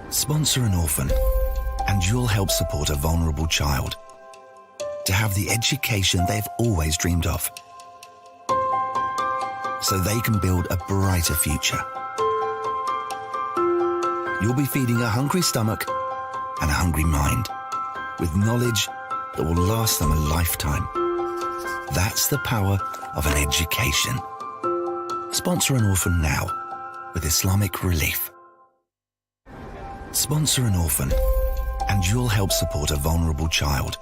Sponsor an orphan, and you'll help support a vulnerable child to have the education they've always dreamed of, so they can build a brighter future. You'll be feeding a hungry stomach and a hungry mind with knowledge that will last them a lifetime. That's the power of an education. Sponsor an orphan now with Islamic Relief. Sponsor an orphan, and you'll help support a vulnerable child.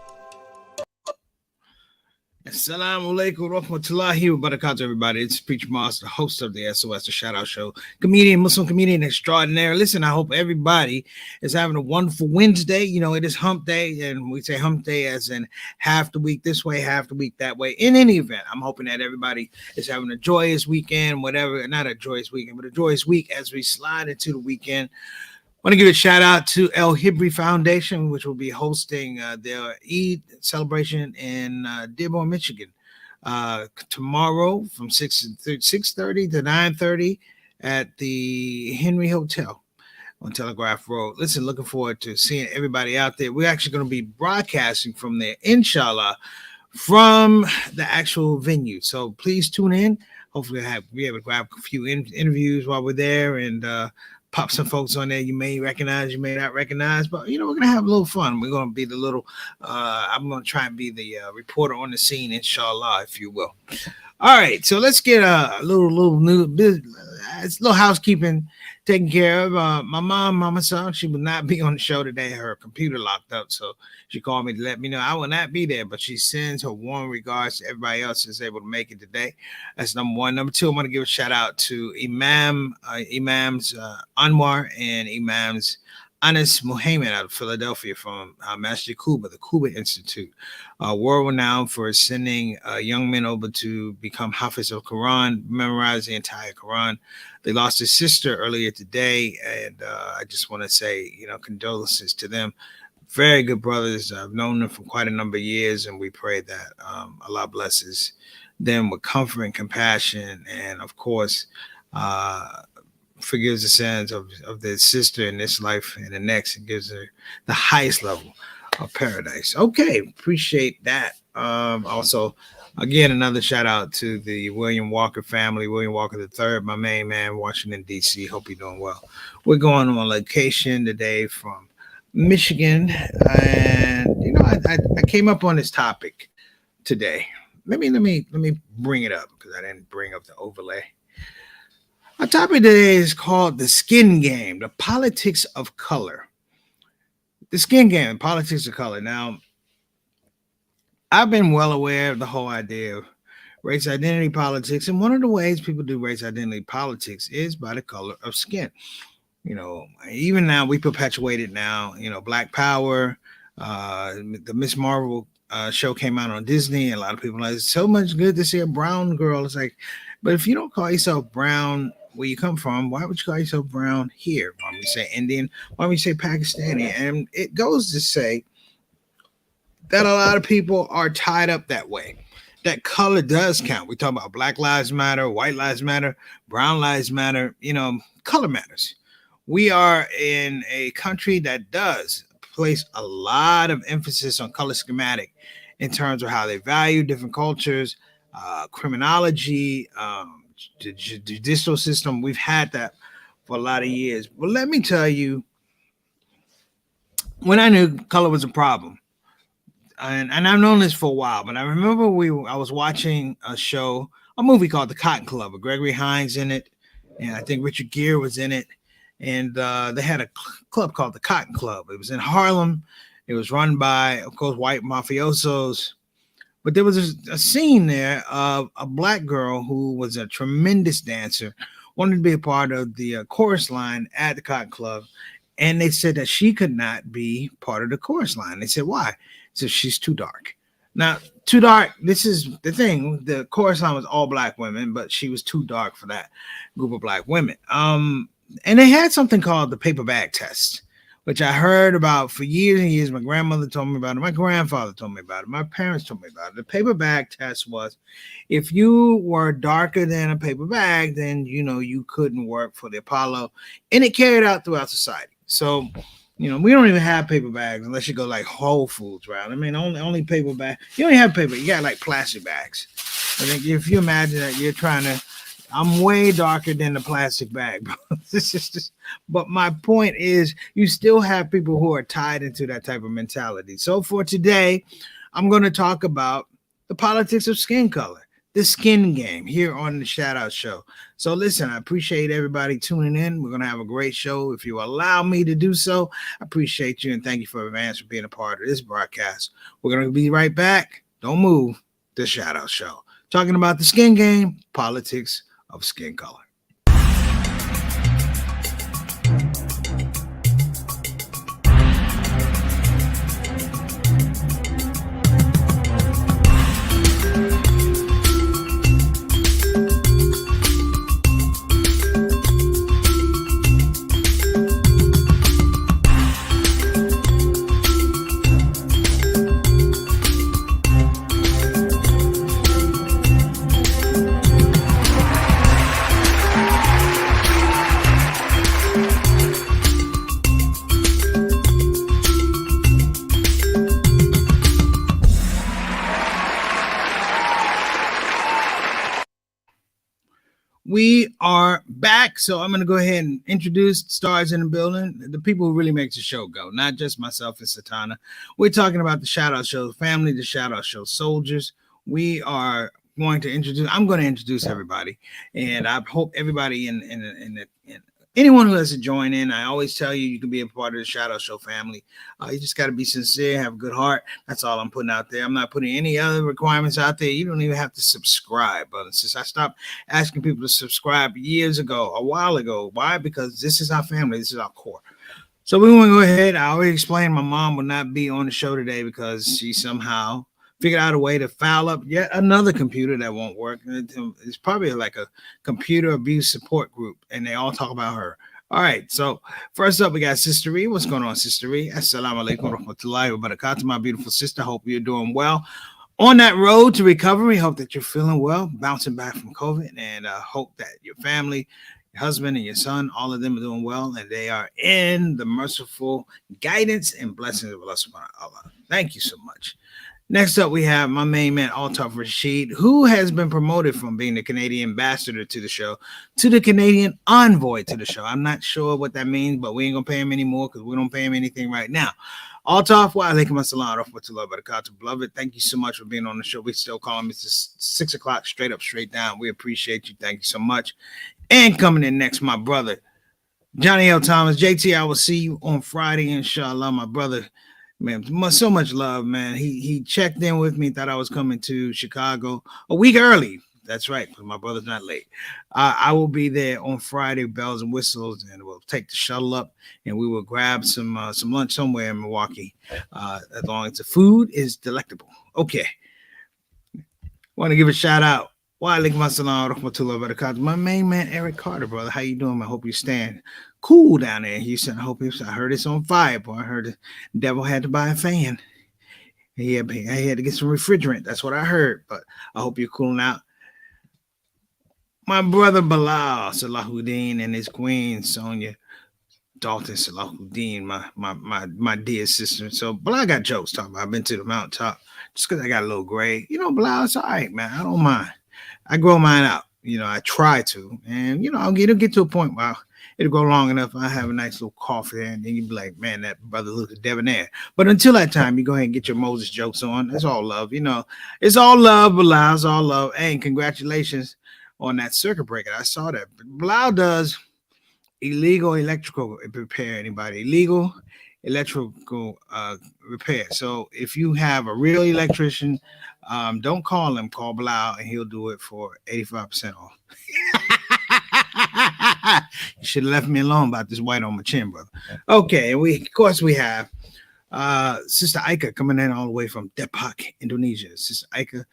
Assalamu alaikum rahmatullahi wa barakatuh, everybody. It's Preacher Moss, the host of the SOS, the Shout Out Show, comedian, Muslim comedian extraordinaire. Listen, I hope everybody is having a wonderful Wednesday. You know, it is hump day, and we say hump day as in half the week this way, half the week that way. In any event, I'm hoping that everybody is having a joyous weekend, whatever, not a joyous weekend, but a joyous week as we slide into the weekend. I want to give a shout out to El Hibri Foundation, which will be hosting their Eid celebration in Dearborn, Michigan, tomorrow from 6:30 to 9:30 at the Henry Hotel on Telegraph Road. Listen, looking forward to seeing everybody out there. We're actually going to be broadcasting from there, inshallah, from the actual venue. So please tune in. Hopefully, be able to grab a few interviews while we're there and pop some folks on there you may recognize, you may not recognize, but you know, we're gonna have a little fun. We're gonna be the little I'm gonna try and be the reporter on the scene, inshallah, if you will. All right, so let's get a little new business, little housekeeping taken care of. My mama son, she will not be on the show today. Her computer locked up, so she called me to let me know I will not be there, but she sends her warm regards to everybody else that's able to make it today. That's number one. Number two, I want to give a shout out to Imams Anwar and Imams Anas Muhammad out of Philadelphia from Masjid Kuba, the Kuba Institute, world renowned for sending young men over to become Hafiz of Quran, memorize the entire Quran. They lost his sister earlier today, and I just want to say, you know, condolences to them. Very good brothers. I've known them for quite a number of years, and we pray that Allah blesses them with comfort and compassion, and of course, forgives the sins of their sister in this life and the next, and gives her the highest level of paradise. Okay, appreciate that. Also, again, another shout out to the William Walker family, William Walker III, my main man, Washington, D.C. Hope you're doing well. We're going on location today from Michigan, and you know, I came up on this topic today. Let me bring it up because I didn't bring up the overlay. Our topic today is called the skin game, the politics of color. The skin game, the politics of color. Now, I've been well aware of the whole idea of race identity politics, and one of the ways people do race identity politics is by the color of skin. You know, even now we perpetuate it now. You know, Black Power, the Miss Marvel show came out on Disney, and a lot of people are like, it's so much good to see a brown girl. It's like, but if you don't call yourself brown where you come from, why would you call yourself brown here? Why don't you say Indian? Why don't you say Pakistani? And it goes to say that a lot of people are tied up that way. That color does count. We talk about Black Lives Matter, White Lives Matter, Brown Lives Matter. You know, color matters. We are in a country that does place a lot of emphasis on color schematic in terms of how they value different cultures, criminology, the judicial system. We've had that for a lot of years. But let me tell you, when I knew color was a problem, and I've known this for a while, but I remember I was watching a movie called The Cotton Club with Gregory Hines in it, and I think Richard Gere was in it, and they had a club called the Cotton Club. It was in Harlem. It was run by, of course, white mafiosos. But there was a scene there of a Black girl who was a tremendous dancer, wanted to be a part of the chorus line at the Cotton Club. And they said that she could not be part of the chorus line. They said, why? So she's too dark. Now, too dark, this is the thing. The chorus line was all Black women, but she was too dark for that group of Black women. And they had something called the paper bag test, which I heard about for years and years. My grandmother told me about it. My grandfather told me about it. My parents told me about it. The paper bag test was, if you were darker than a paper bag, then, you know, you couldn't work for the Apollo. And it carried out throughout society. So, we don't even have paper bags unless you go like Whole Foods, right? I mean, only paper bag. You don't have paper. You got like plastic bags. I think if you imagine that you're trying to, I'm way darker than the plastic bag, bro. This is just, but my point is, you still have people who are tied into that type of mentality. So for today, I'm going to talk about the politics of skin color, the skin game here on the Shout Out Show. So listen, I appreciate everybody tuning in. We're going to have a great show. If you allow me to do so, I appreciate you and thank you for advance for being a part of this broadcast. We're going to be right back. Don't move. The Shout Out Show. Talking about the skin game, politics of skin color. We are back, so I'm going to go ahead and introduce stars in the building, the people who really make the show go, not just myself and Satana. We're talking about the Shout Out Show family, the Shout Out Show soldiers. We are I'm going to introduce everybody, and I hope everybody in anyone who has to join in. I always tell you, you can be a part of the Shout Out Show family. You just got to be sincere, have a good heart. That's all I'm putting out there. I'm not putting any other requirements out there. You don't even have to subscribe, brothers and sisters. I stopped asking people to subscribe years ago, a while ago. Why? Because this is our family. This is our core. So we want to go ahead. I already explained my mom will not be on the show today because she somehow figured out a way to foul up yet another computer that won't work. It's probably like a computer abuse support group, and they all talk about her. All right, so first up, we got Sister E. What's going on, Sister E? Assalamu alaikum rahmatullahi wa barakatuh, my beautiful sister. Hope you're doing well. On that road to recovery, hope that you're feeling well, bouncing back from COVID, and hope that your family, your husband and your son, all of them are doing well, and they are in the merciful guidance and blessings of Allah subhanahu wa ta'ala. Thank you so much. Next up, we have my main man, Altaf Rashid, who has been promoted from being the Canadian ambassador to the show to the Canadian envoy to the show. I'm not sure what that means, but we ain't going to pay him anymore because we don't pay him anything right now. Altaf, wa alaikum assalam rahmatullahi wa barakatuh. Beloved, thank you so much for being on the show. We still call him. It's 6 o'clock, straight up, straight down. We appreciate you. Thank you so much. And coming in next, my brother, Johnny L. Thomas. JT, I will see you on Friday, inshallah, my brother. Man, so much love, man. He checked in with me, thought I was coming to Chicago a week early. That's right, because my brother's not late. I will be there on Friday, bells and whistles, and we'll take the shuttle up, and we will grab some lunch somewhere in Milwaukee, as long as the food is delectable. Okay. Want to give a shout out. Wa alaikum assalam rahmatullahi wa barakatuh. My main man, Eric Carter, brother. How you doing? I hope you stand cool down there in Houston. I heard it's on fire, boy. I heard the devil had to buy a fan. He had to get some refrigerant. That's what I heard. But I hope you're cooling out. My brother Bilal Salahuddin and his queen Sonia Dalton Salahuddin, my dear sister. So Bilal got jokes talking about. I've been to the mountaintop just because I got a little gray. Bilal, it's all right, man. I don't mind. I grow mine out. I try to. And, it'll get to a point where it'll go long enough. I have a nice little coffee and then you'll be like, man, that brother looks debonair. But until that time, you go ahead and get your Moses jokes on. That's all love. It's all love, Bilal. It's all love. And congratulations on that circuit breaker. I saw that. Bilal does illegal electrical repair. Anybody? Illegal electrical repair. So if you have a real electrician, don't call him. Call Bilal, and he'll do it for 85% off. You should have left me alone about this white on my chin, brother. Okay, and we have Sister Aika coming in all the way from Depok, Indonesia. Sister Aika,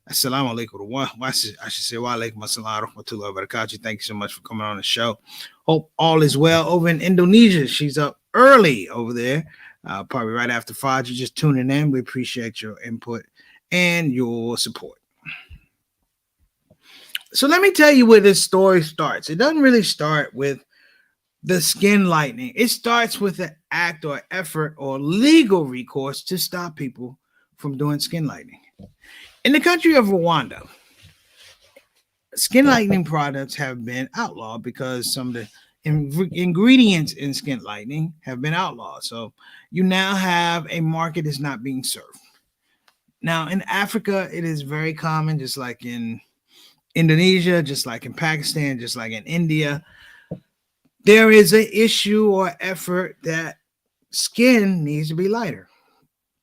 assalamu alaikum. I should say wa alaikum assalam rahmatullahi wa barakatuh. Thank you so much for coming on the show. Hope all is well over in Indonesia. She's up early over there, probably right after 5. You're just tuning in. We appreciate your input and your support. So let me tell you where this story starts. It doesn't really start with the skin lightening. It starts with an act or effort or legal recourse to stop people from doing skin lightening. In the country of Rwanda, skin lightening products have been outlawed because some of the ingredients in skin lightening have been outlawed. So you now have a market that's not being served. Now in Africa, it is very common, just like in Indonesia, just like in Pakistan, just like in India. There is an issue or effort that skin needs to be lighter.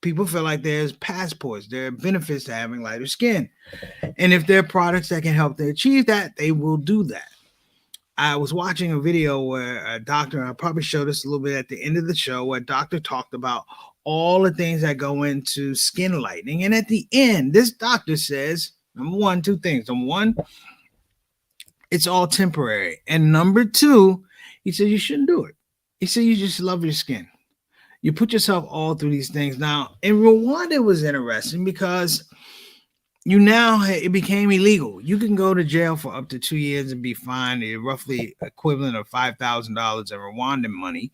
People feel like there's passports, there are benefits to having lighter skin. And if there are products that can help to achieve that, they will do that. I was watching a video where a doctor, I probably showed this a little bit at the end of the show, where a doctor talked about all the things that go into skin lightening. And at the end, this doctor says, number one, two things. Number one, it's all temporary. And number two, he said you shouldn't do it. He said you just love your skin. You put yourself all through these things. Now, in Rwanda, it was interesting because it became illegal. You can go to jail for up to 2 years and be fined a roughly equivalent of $5,000 in Rwandan money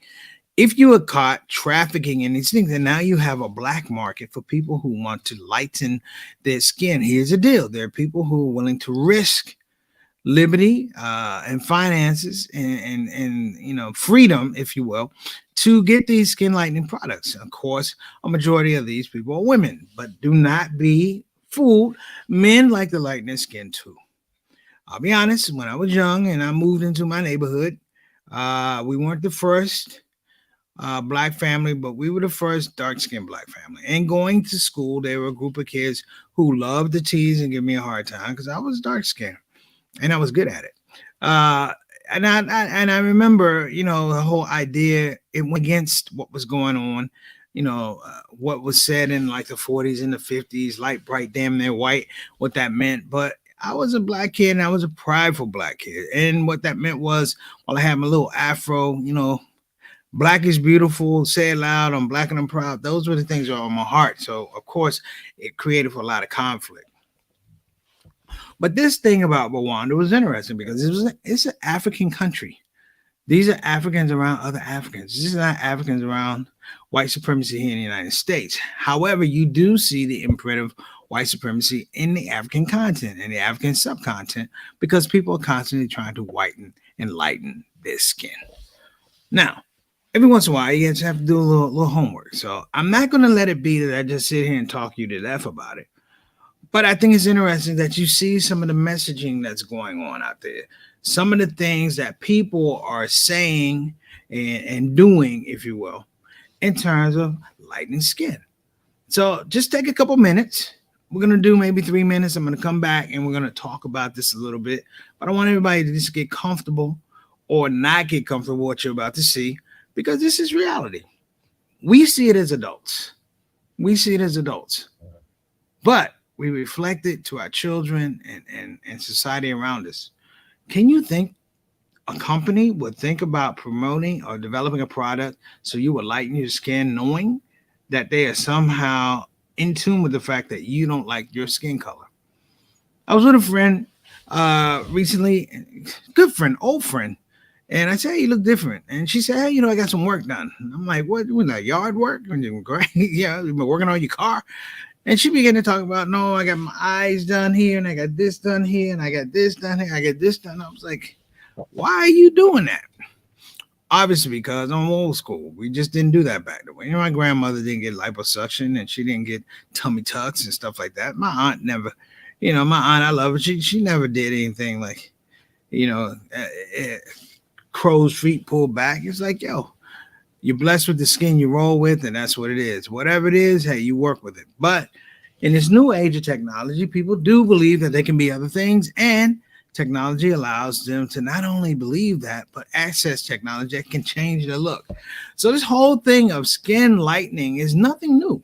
if you are caught trafficking in these things. And now you have a black market for people who want to lighten their skin. Here's the deal: there are people who are willing to risk liberty and finances and freedom, if you will, to get these skin lightening products. Of course, a majority of these people are women, but do not be fooled. Men like to lighten their skin too. I'll be honest, when I was young and I moved into my neighborhood, we weren't the first black family, but we were the first dark-skinned black family. And going to school, there were a group of kids who loved to tease and give me a hard time because I was dark-skinned and I was good at it. And I remember, the whole idea, it went against what was going on, what was said in like the 40s and the 50s, light, bright, damn near white, what that meant. But I was a black kid and I was a prideful black kid. And what that meant was, while I had my little afro, black is beautiful, say it loud, I'm black and I'm proud. Those were the things that were on my heart. So, of course, it created a lot of conflict. But this thing about Rwanda was interesting because it's an African country. These are Africans around other Africans. This is not Africans around white supremacy here in the United States. However, you do see the imprint of white supremacy in the African content and the African subcontinent because people are constantly trying to whiten and lighten their skin. Now, every once in a while, you just have to do a little homework. So I'm not going to let it be that I just sit here and talk you to death about it. But I think it's interesting that you see some of the messaging that's going on out there. Some of the things that people are saying and doing, if you will, in terms of lightening skin. So just take a couple minutes. We're going to do maybe 3 minutes. I'm going to come back and we're going to talk about this a little bit. But I want everybody to just get comfortable or not get comfortable with what you're about to see, because this is reality. We see it as adults. But we reflect it to our children and society around us. Can you think a company would think about promoting or developing a product so you would lighten your skin, knowing that they are somehow in tune with the fact that you don't like your skin color? I was with a friend recently, good friend, old friend, and I said, hey, you look different. And she said, hey, I got some work done. I'm like, what, doing that yard work? Great. Yeah, you've been working on your car. And she began to talk about, no, I got my eyes done here, and I got this done here, and I got this done here, I got this done. I was like, why are you doing that? Obviously, because I'm old school. We just didn't do that back then. My grandmother didn't get liposuction, and she didn't get tummy tucks and stuff like that. My aunt never, I love her. She never did anything like, crow's feet pulled back. It's like, you're blessed with the skin you roll with, and that's what it is. Whatever it is, hey, you work with it. But in this new age of technology, people do believe that they can be other things, and technology allows them to not only believe that, but access technology that can change their look. So this whole thing of skin lightening is nothing new.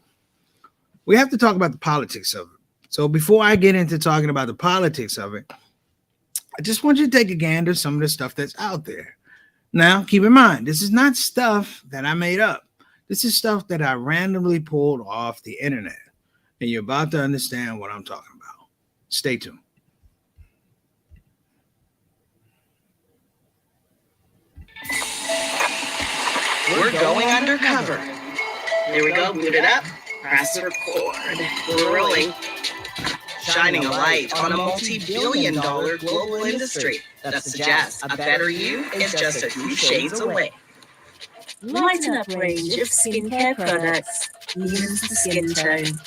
We have to talk about the politics of it. So before I get into talking about the politics of it, I just want you to take a gander at some of the stuff that's out there. Now, keep in mind, this is not stuff that I made up. This is stuff that I randomly pulled off the internet. And you're about to understand what I'm talking about. Stay tuned. We're going undercover. Here we go, boot it up, press record. We're rolling, shining a light on a multi-billion-dollar global industry that suggests a better you is just a few shades away. Lighten up range of skincare products evens the skin tone.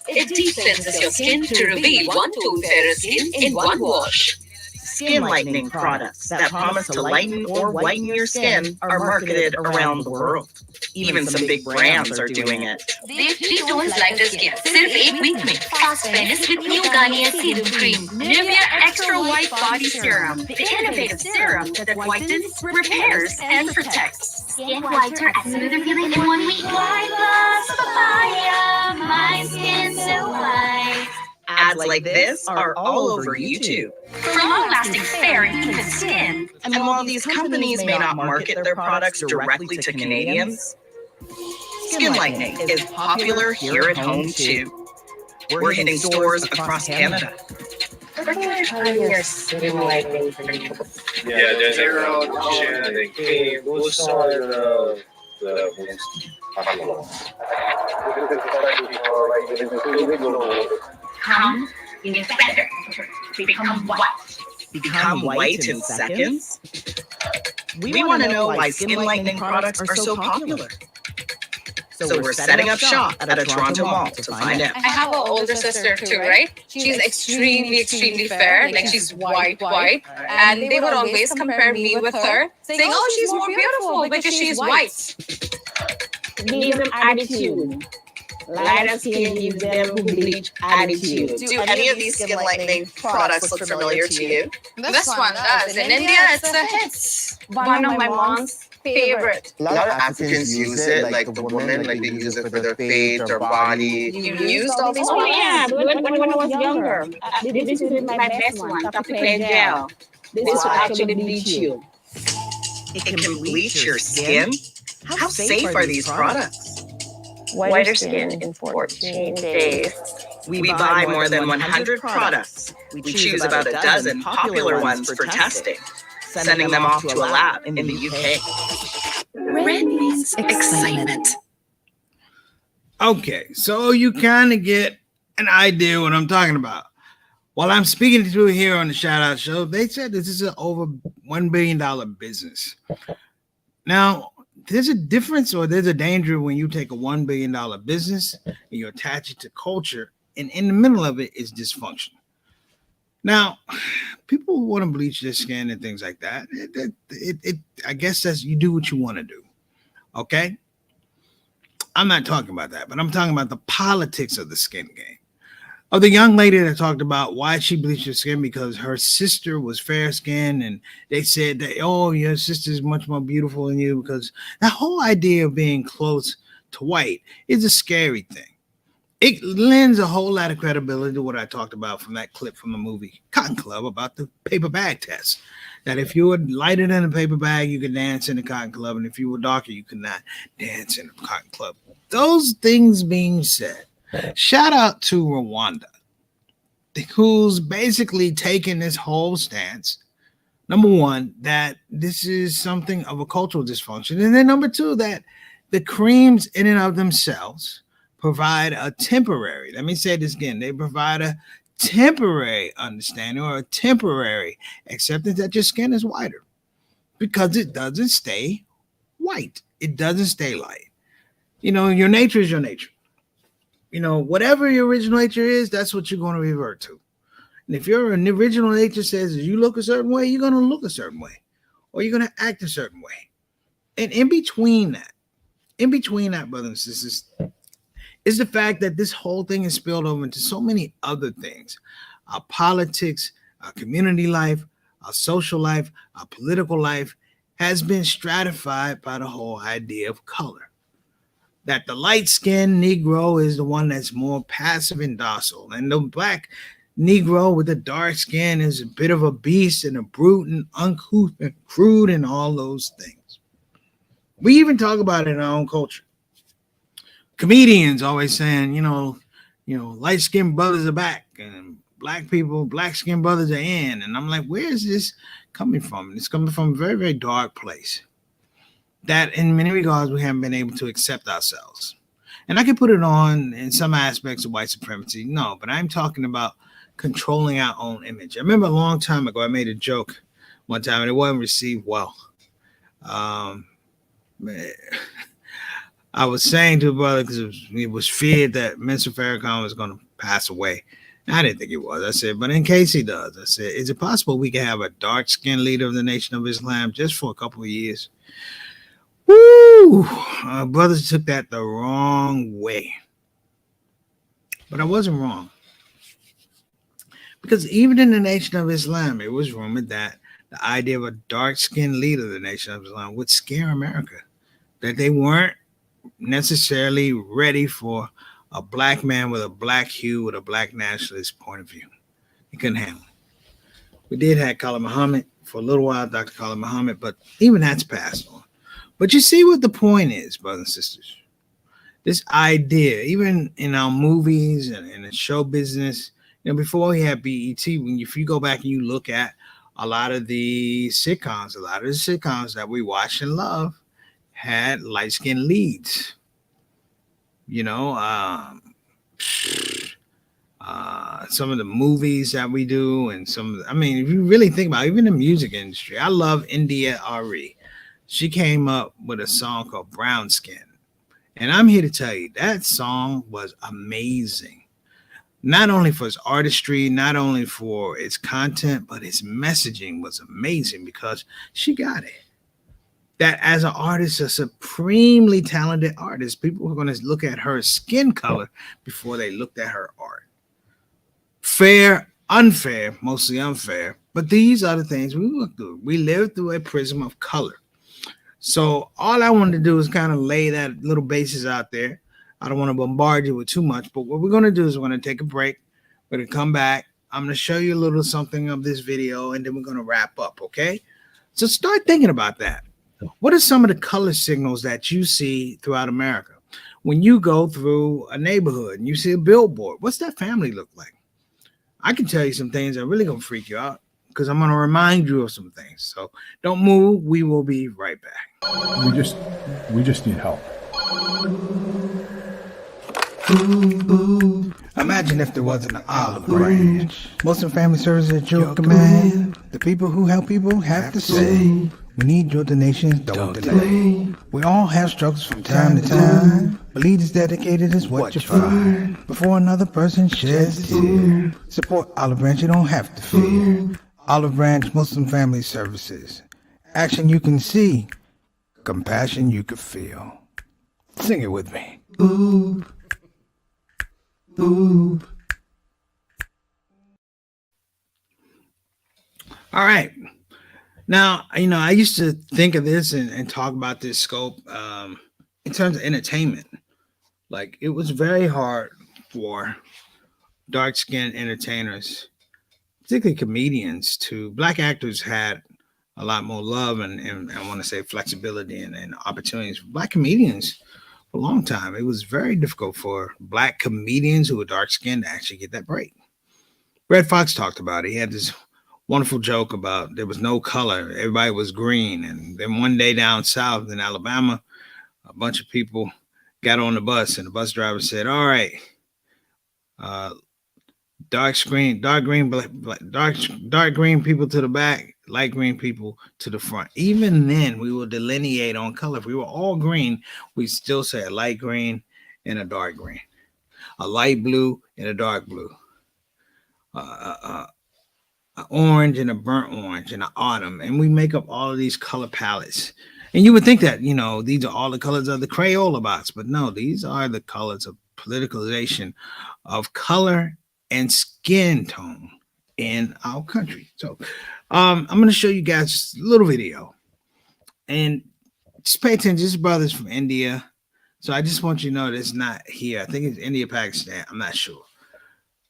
It deep cleanses your skin to reveal one tone fairer skin in one wash. Skin lightening products that promise to lighten or whiten your skin are marketed around the world. Even some big brands are doing it. They've retones like the skin. सिर्फ एक week में fast fairness with new Garnier serum cream, Nivea Extra White Body Serum, the innovative serum that whitens, repairs, and protects. Skin whiter and smoother feeling in 1 week. White plus papaya, my skin so white. Ads like this are all over YouTube. For long-lasting fair and even skin. And while these companies may not market their products directly to Canadians, skin lightening is popular here at home too. We're hitting stores across Canada. Yeah, there's erosion and cream. Those are the most popular. Come, get better. Become white. Become white in seconds? We want to know why skin lightening products are so popular. So we're setting up shop at a Toronto mall to find out. I have an older sister too, right? She's extremely fair. Like she's white. And they would always compare me with her, saying, oh, she's more beautiful because she's white. Give them attitude. Lighter skin gives them bleach attitude. Do any of these skin lightening products look familiar to you? This one does. In India, it's a hit. One of my mom's favorite. A lot of Africans use it, like the women, like they use it for their face, their body. You used all these Oh products? yeah, when I was younger, this is my best one, Tapicare gel. This will actually bleach you. It can bleach your skin? How safe are these products? Whiter skin in 14 days. We buy more than 100 products. We choose about a dozen popular ones for testing, sending them off to a lab in the UK. Red means excitement. Okay, so you kind of get an idea what I'm talking about. While I'm speaking to you here on the Shout Out Show, they said this is an over $1 billion business. Now, there's a difference or there's a danger when you take a $1 billion business and you attach it to culture, and in the middle of it is dysfunction. Now, people want to bleach their skin and things like that. I guess that's you do what you want to do. Okay? I'm not talking about that, but I'm talking about the politics of the skin game. Of the young lady that talked about why she bleached her skin because her sister was fair skinned, and they said that, oh, your sister is much more beautiful than you, because that whole idea of being close to white is a scary thing. It lends a whole lot of credibility to what I talked about from that clip from the movie Cotton Club about the paper bag test. That if you were lighter than a paper bag, you could dance in the Cotton Club, and if you were darker, you could not dance in the Cotton Club. Those things being said, shout out to Rwanda, who's basically taken this whole stance. Number one, that this is something of a cultural dysfunction. And then number two, that the creams in and of themselves provide a temporary, let me say this again, they provide a temporary understanding or a temporary acceptance that your skin is whiter because it doesn't stay white. It doesn't stay light. You know, your nature is your nature. You know, whatever your original nature is, that's what you're going to revert to. And if your original nature says you look a certain way, you're going to look a certain way, or you're going to act a certain way. And in between that, brothers and sisters, is the fact that this whole thing is spilled over into so many other things. Our politics, our community life, our social life, our political life has been stratified by the whole idea of color. That the light-skinned Negro is the one that's more passive and docile. And the black Negro with the dark skin is a bit of a beast and a brute and uncouth and crude and all those things. We even talk about it in our own culture. Comedians always saying, you know, light-skinned brothers are back and black-skinned brothers are in. And I'm like, where is this coming from? And it's coming from a very, very dark place. that in many regards we haven't been able to accept ourselves. And I can put it on in some aspects of white supremacy, no, but I'm talking about controlling our own image. I remember a long time ago, I made a joke one time and it wasn't received well. Um, I was saying to a brother because it was feared that Mr. Farrakhan was going to pass away. I didn't think he was. I said, but in case he does, I said, is it possible we can have a dark skinned leader of the Nation of Islam just for a couple of years? Woo! Brothers took that the wrong way. But I wasn't wrong. Because even in the Nation of Islam, it was rumored that the idea of a dark skinned leader of the Nation of Islam would scare America. That they weren't necessarily ready for a black man with a black hue, with a black nationalist point of view. He couldn't handle it. We did have Khalid Muhammad for a little while, Dr. Khalid Muhammad, but even that's passed on. But you see what the point is, brothers and sisters. This idea, even in our movies and in the show business, before we had BET, if you go back and you look at a lot of the sitcoms that we watch and love had light-skinned leads. Some of the movies that we do and if you really think about it, even the music industry, I love India Ari. She came up with a song called Brown Skin. And I'm here to tell you that song was amazing. Not only for its artistry, not only for its content, but its messaging was amazing because she got it. That as an artist, a supremely talented artist, people are going to look at her skin color before they looked at her art. Fair, unfair, mostly unfair. But these are the things we look through. We live through a prism of color. So all I wanted to do is kind of lay that little basis out there. I don't want to bombard you with too much, but what we're going to do is we're going to take a break. We're going to come back. I'm going to show you a little something of this video, and then we're going to wrap up, okay? So start thinking about that. What are some of the color signals that you see throughout America? When you go through a neighborhood and you see a billboard, what's that family look like? I can tell you some things that are really going to freak you out because I'm going to remind you of some things. So don't move. We will be right back. We just need help. Imagine if there wasn't an olive branch. Muslim Family Services at your command. The people who help people have to say, we need your donations, don't delay. We all have struggles from time to time, but leaders dedicated is what you find. Before another person sheds a tear, support Olive Branch, you don't have to fear. Olive Branch Muslim Family Services. Action you can see, compassion you can feel. Sing it with me. Ooh. Ooh. All right. Now, I used to think of this and talk about this scope in terms of entertainment. Like, it was very hard for dark-skinned entertainers, particularly comedians, black actors had a lot more love and I want to say flexibility and opportunities. For black comedians, for a long time, it was very difficult for black comedians who were dark-skinned to actually get that break. Red Fox talked about it. He had this wonderful joke about there was no color. Everybody was green. And then one day down south in Alabama, a bunch of people got on the bus and the bus driver said, all right, dark green people to the back, light green people to the front. Even then, we will delineate on color. If we were all green, we still say a light green and a dark green, a light blue and a dark blue, an orange and a burnt orange and an autumn. And we make up all of these color palettes. And you would think that, these are all the colors of the Crayola box. But no, these are the colors of politicalization of color and skin tone in our country. So I'm going to show you guys just a little video. And just pay attention. This brother's from India. So I just want you to know that it's not here. I think it's India, Pakistan. I'm not sure.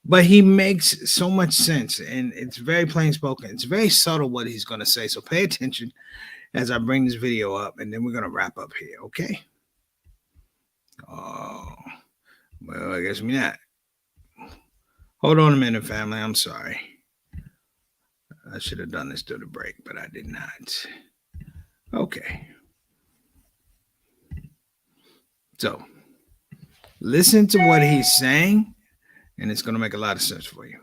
But he makes so much sense, and it's very plain spoken. It's very subtle what he's going to say. So pay attention as I bring this video up, and then we're going to wrap up here, okay? Oh, well, I guess we're not. Hold on a minute, family. I'm sorry. I should have done this through the break, but I did not. Okay. So listen to what he's saying, and it's going to make a lot of sense for you.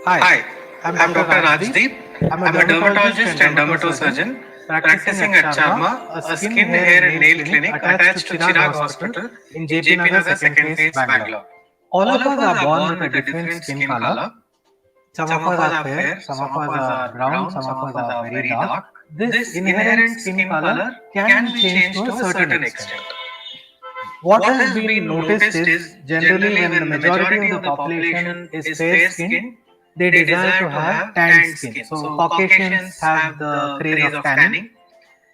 Hi, I'm Dr. Rajdeep. I'm a dermatologist and dermatosurgeon practicing at Charma, a skin, hair, and nail clinic attached to Chirag Hospital in JP Nagar, second phase, Bangalore. All of us are born with a different skin color. Some of us are fair, some of us are brown, some of us are very dark. This inherent skin color can be changed to a certain extent. What has been noticed is generally when the majority of the population is fair skinned, they desire to have tanned skin. So Caucasians have the craze of tanning,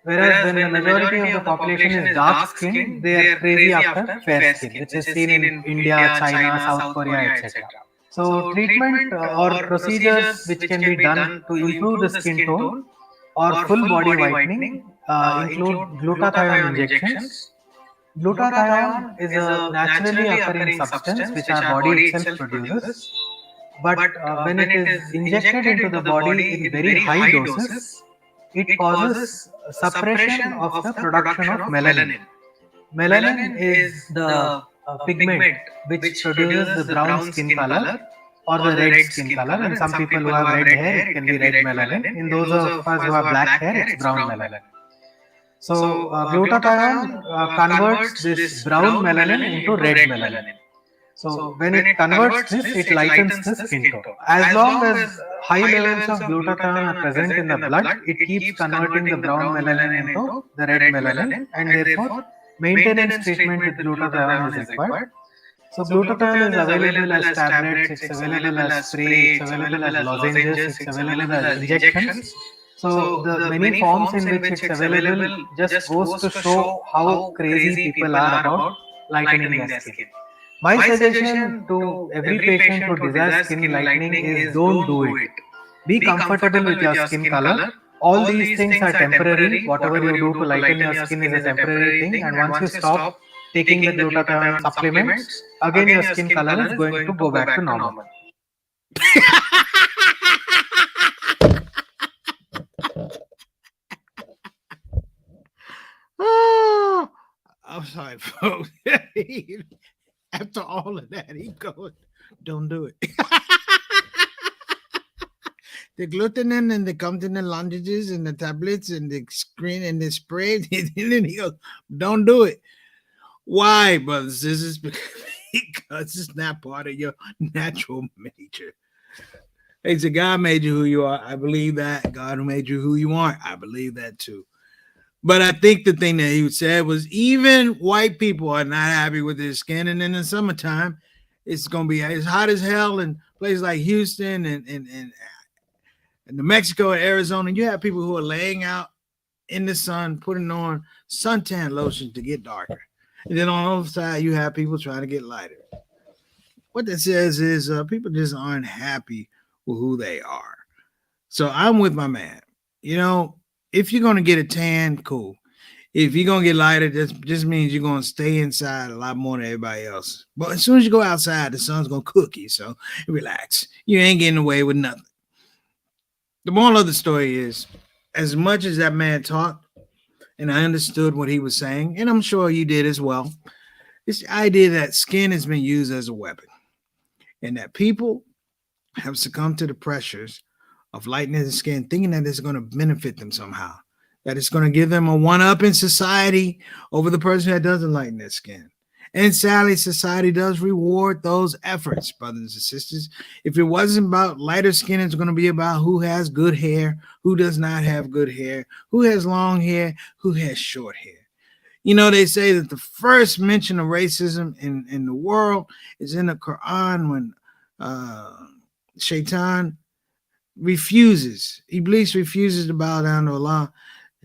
whereas when the majority of the population is dark skinned, they are crazy after fair skin, which is seen in India, China, South Korea, etc. So treatment or procedures which can be done to improve the skin tone or full body whitening include glutathione injections. Glutathione is a naturally occurring substance which our body itself produces, but when it is injected into the body in very high doses, it causes suppression of the production of melanin. Melanin is the pigment which produces the brown skin color or the red skin color. And some people who have red hair, it can be red melanin. In those of us who have black hair, it's brown melanin. So glutathione converts this brown melanin into red melanin. So when it converts this, it lightens the skin tone. As long as high levels of glutathione are present in the blood, it keeps converting the brown melanin into the red melanin, and therefore maintenance treatment with glutathione is required. So glutathione is available as tablets, it's available as spray, it's available as lozenges, it's available as injections. So the many forms in which it's available just goes to show how crazy people are about lightening their skin. My suggestion to every patient who desires skin lightening is don't do it. Be comfortable with your skin color. All these things are temporary. Whatever you do to lighten your skin is a temporary thing, and once you stop taking the glutathione supplements, again your skin color is going to go back to normal. Oh, I'm sorry, folks. After all of that, he goes, don't do it. The glutenin and the continental lozenges and the tablets and the screen and the spray, and then he goes, don't do it. Why, brothers? This is because it's not part of your natural nature. It's a God made you who you are. I believe that. God made you who you are. I believe that too. But I think the thing that he said was even white people are not happy with their skin. And in the summertime, it's going to be as hot as hell in places like Houston and New Mexico and Arizona. You have people who are laying out in the sun, putting on suntan lotion to get darker. And then on the other side, you have people trying to get lighter. What that says is people just aren't happy with who they are. So I'm with my man. You know, if you're going to get a tan, cool. If you're going to get lighter, that just means you're going to stay inside a lot more than everybody else. But as soon as you go outside, the sun's going to cook you. So relax. You ain't getting away with nothing. The moral of the story is, as much as that man talked, and I understood what he was saying, and I'm sure you did as well, this idea that skin has been used as a weapon and that people have succumbed to the pressures of lightening the skin, thinking that it's going to benefit them somehow, that it's going to give them a one-up in society over the person that doesn't lighten their skin. And sadly, society does reward those efforts, brothers and sisters. If it wasn't about lighter skin, it's going to be about who has good hair, who does not have good hair, who has long hair, who has short hair. You know, they say that the first mention of racism in the world is in the Quran when Shaitan Iblis refuses to bow down to Allah,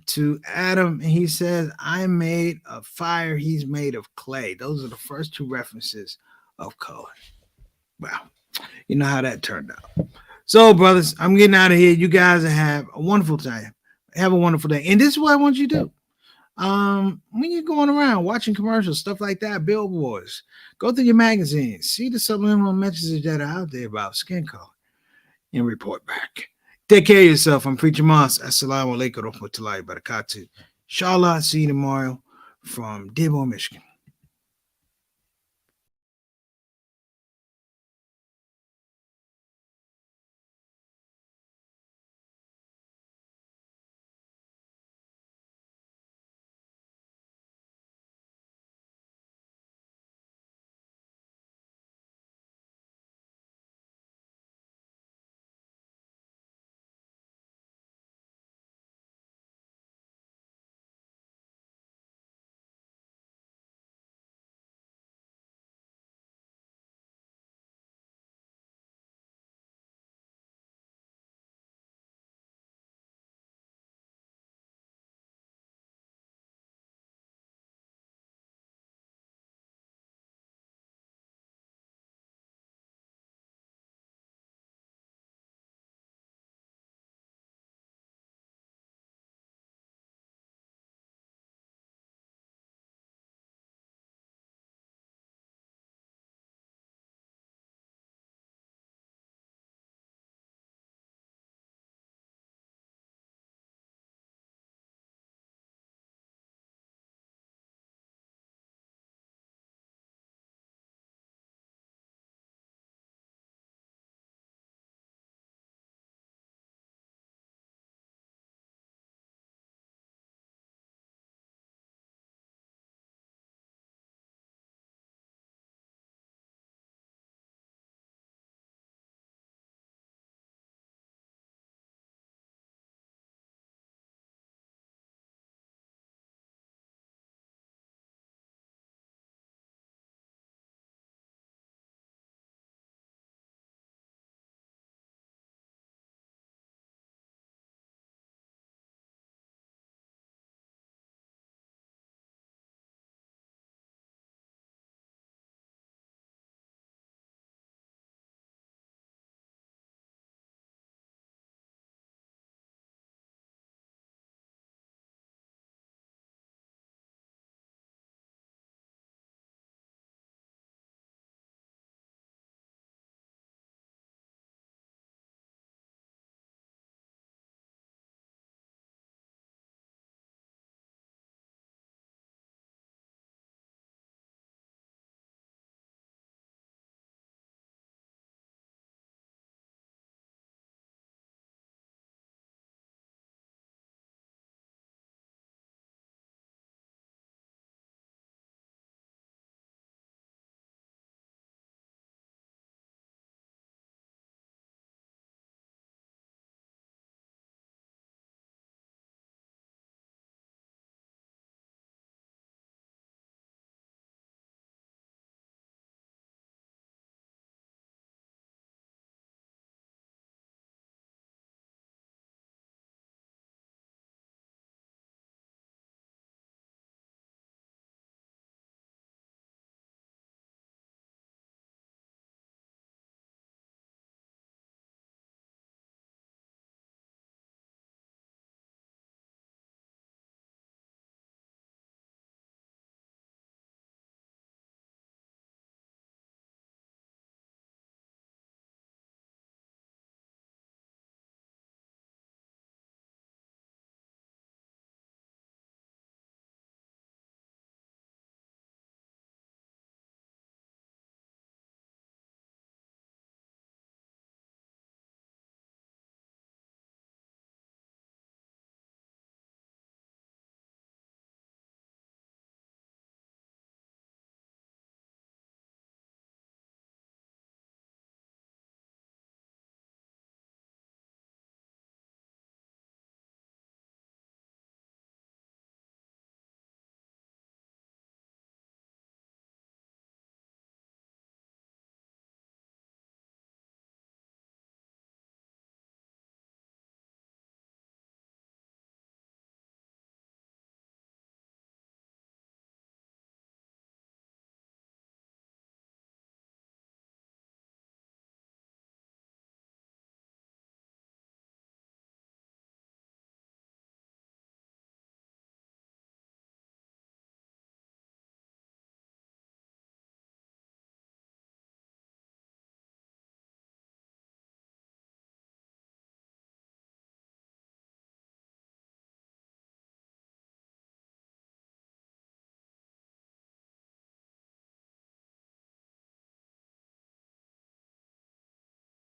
to Adam, and he says, I'm made of fire, he's made of clay. Those are the first two references of color. Wow. You know how that turned out. So, brothers, I'm getting out of here. You guys have a wonderful time. Have a wonderful day. And this is what I want you to do. When you're going around watching commercials, stuff like that, billboards, go through your magazines, see the subliminal messages that are out there about skin color, and report back. Take care of yourself. I'm Preacher Moss. Assalamu alaikum wa rahmatullahi wa barakatuh. Inshallah, see you tomorrow from Dearborn, Michigan.